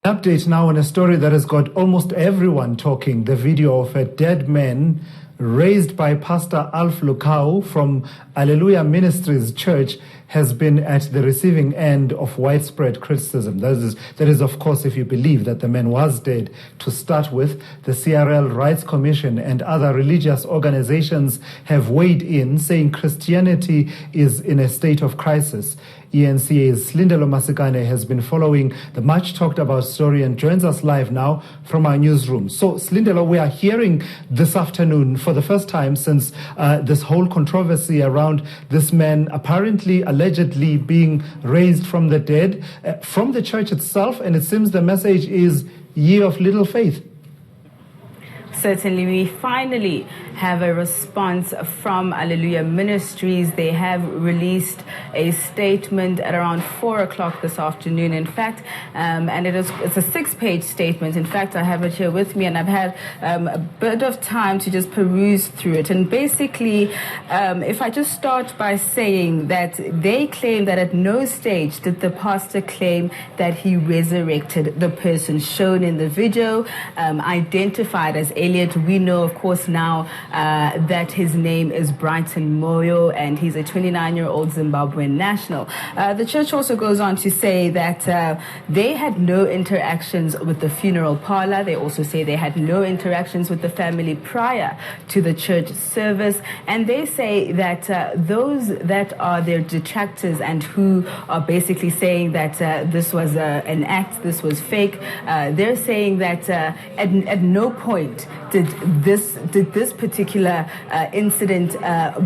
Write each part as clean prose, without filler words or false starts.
Update now on a story that has got almost everyone talking. The video of a dead man raised by Pastor Alf Lukau from Alleluia Ministries Church has been at the receiving end of widespread criticism. That is, of course, if you believe that the man was dead to start with. The CRL Rights Commission and other religious organizations have weighed in, saying Christianity is in a state of crisis. ENCA's Slindelo Masikane has been following the much talked about story and joins us live now from our newsroom. So, Slindelo, we are hearing this afternoon for the first time since this whole controversy around this man apparently, allegedly being raised from the dead from the church itself, and it seems the message is ye of little faith. Certainly, we finally have a response from Alleluia Ministries. They have released a statement at around 4 o'clock this afternoon, in fact, and it's a 6-page statement. In fact, I have it here with me, and I've had a bit of time to just peruse through it. And basically, if I just start by saying that they claim that at no stage did the pastor claim that he resurrected the person shown in the video, identified as Elliot. We know, of course, now that his name is Brighton Moyo, and he's a 29-year-old Zimbabwean national. The church also goes on to say that they had no interactions with the funeral parlor. They also say they had no interactions with the family prior to the church service. And they say that those that are their detractors and who are basically saying that this was an act, this was fake, they're saying that at no point did this particular incident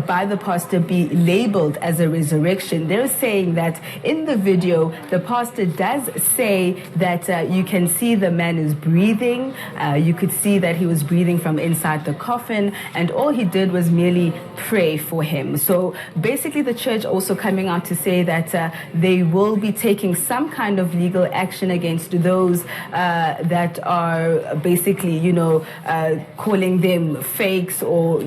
by the pastor be labeled as a resurrection. They're saying that in the video, the pastor does say that you can see the man is breathing. You could see that he was breathing from inside the coffin, and all he did was merely pray for him. So basically, the church also coming out to say that they will be taking some kind of legal action against those that are basically, calling them fakes or,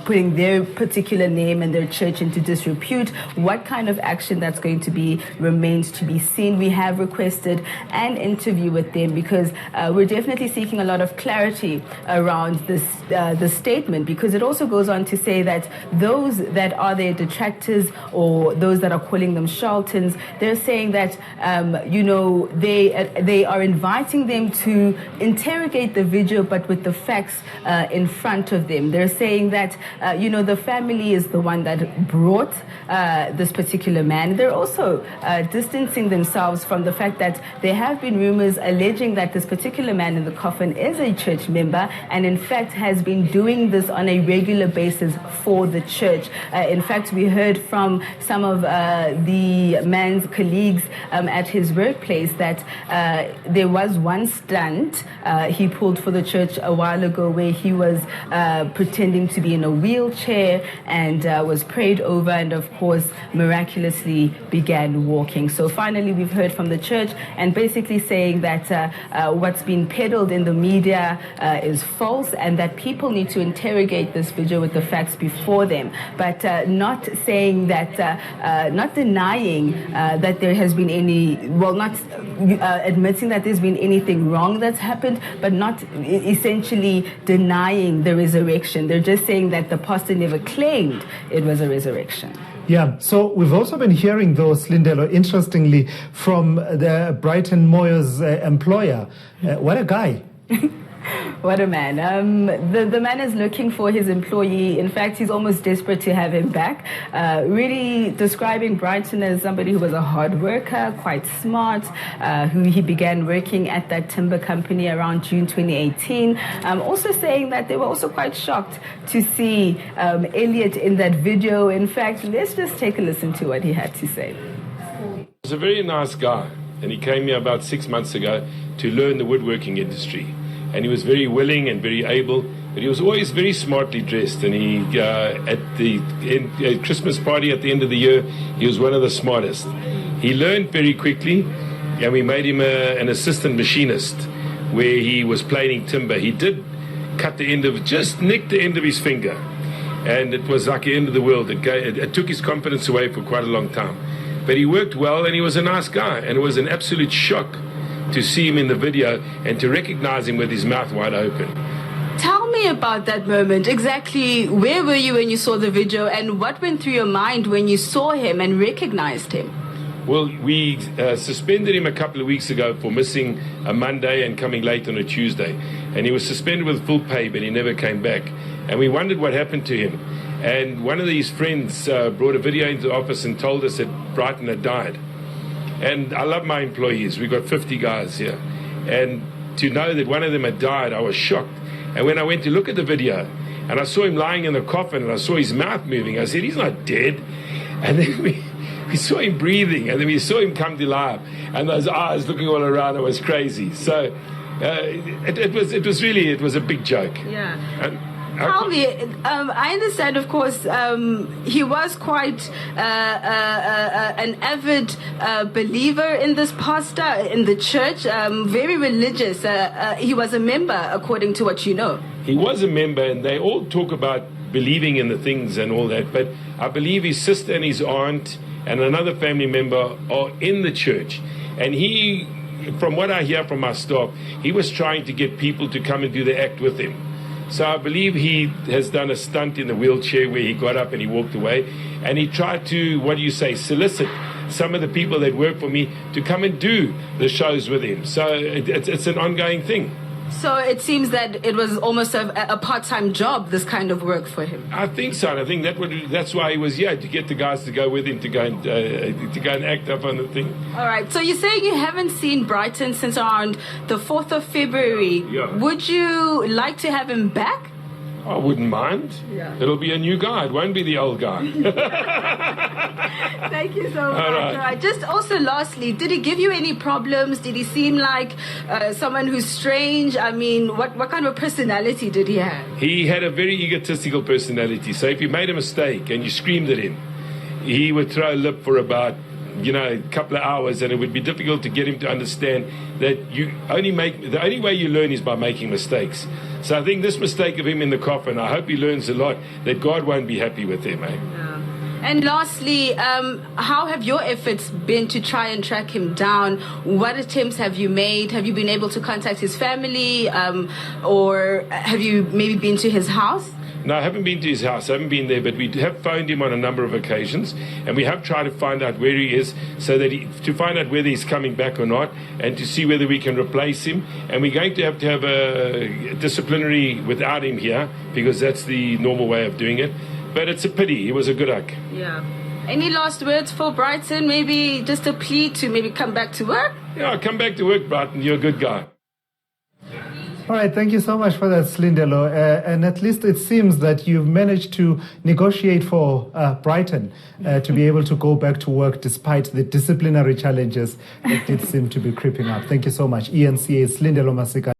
putting their particular name and their church into disrepute. What kind of action that's going to be remains to be seen. We have requested an interview with them because we're definitely seeking a lot of clarity around this statement, because it also goes on to say that those that are their detractors or those that are calling them charlatans, they're saying that, they are inviting them to interrogate the video, but with the facts in front of them. They're saying that, the family is the one that brought this particular man. They're also distancing themselves from the fact that there have been rumors alleging that this particular man in the coffin is a church member and in fact has been doing this on a regular basis for the church. In fact, we heard from some of the man's colleagues at his workplace that there was one stunt he pulled for the church a while ago where he was pretending to be in a wheelchair and was prayed over and, of course, miraculously began walking. So finally, we've heard from the church and basically saying that what's been peddled in the media is false and that people need to interrogate this video with the facts before them, but not saying that, not denying that there has been not admitting that there's been anything wrong that's happened, but not essentially denying the resurrection. They're just saying that the pastor never claimed it was a resurrection. Yeah, so we've also been hearing, though, Slindelo, interestingly, from the Brighton Moyo's employer. What a guy. What a man. The man is looking for his employee. In fact, he's almost desperate to have him back. Really describing Brighton as somebody who was a hard worker, quite smart, who he began working at that timber company around June 2018. Also saying that they were also quite shocked to see Elliot in that video. In fact, let's just take a listen to what he had to say. He's a very nice guy, and he came here about 6 months ago to learn the woodworking industry. And he was very willing and very able, but he was always very smartly dressed. And he, at the Christmas party at the end of the year, he was one of the smartest. He learned very quickly, and we made him an assistant machinist, where he was planing timber. He did cut just nicked the end of his finger, and it was like the end of the world. It took his confidence away for quite a long time. But he worked well, and he was a nice guy, and it was an absolute shock to see him in the video and to recognize him with his mouth wide open. Tell me about that moment. Exactly where were you when you saw the video, and what went through your mind when you saw him and recognized him? Well, we suspended him a couple of weeks ago for missing a Monday and coming late on a Tuesday. And he was suspended with full pay, but he never came back. And we wondered what happened to him. And one of these friends brought a video into the office and told us that Brighton had died. And I love my employees. We've got 50 guys here. And to know that one of them had died, I was shocked. And when I went to look at the video, and I saw him lying in the coffin, and I saw his mouth moving, I said, he's not dead. And then we saw him breathing, and then we saw him come to life, and those eyes looking all around, it was crazy. So it was a big joke. Yeah. And Tell me, I understand, of course, he was quite an avid believer in this pastor, in the church, very religious. He was a member, according to what you know. He was a member, and they all talk about believing in the things and all that, but I believe his sister and his aunt and another family member are in the church. And he, from what I hear from my staff, he was trying to get people to come and do the act with him. So I believe he has done a stunt in the wheelchair where he got up and he walked away. And he tried to, solicit some of the people that work for me to come and do the shows with him. So it's an ongoing thing. So it seems that it was almost a part-time job, this kind of work for him. I think so. And I think that's why he was here, to get the guys to go with him to go and act up on the thing. All right. So you're saying you haven't seen Brighton since around the 4th of February. Yeah. Would you like to have him back? I wouldn't mind. Yeah. It'll be a new guy. It won't be the old guy. Thank you so much. All right. All right. Just also lastly, did he give you any problems? Did he seem like someone who's strange? I mean, what kind of personality did he have? He had a very egotistical personality. So if you made a mistake and you screamed at him, he would throw a lip for about a couple of hours, and it would be difficult to get him to understand that the only way you learn is by making mistakes. So I think this mistake of him in the coffin, I hope he learns a lot, that God won't be happy with him. Yeah. And lastly, how have your efforts been to try and track him down? What attempts have you made? Have you been able to contact his family, or have you maybe been to his house? No, I haven't been to his house. I haven't been there, but we have phoned him on a number of occasions, and we have tried to find out where he is, so that to find out whether he's coming back or not, and to see whether we can replace him. And we're going to have a disciplinary without him here, because that's the normal way of doing it. But it's a pity. He was a good egg. Yeah. Any last words for Brighton? Maybe just a plea to maybe come back to work? Yeah, come back to work, Brighton. You're a good guy. All right, thank you so much for that, Slindelo. And at least it seems that you've managed to negotiate for Brighton to be able to go back to work despite the disciplinary challenges that did seem to be creeping up. Thank you so much. ENCA Slindelo Masika.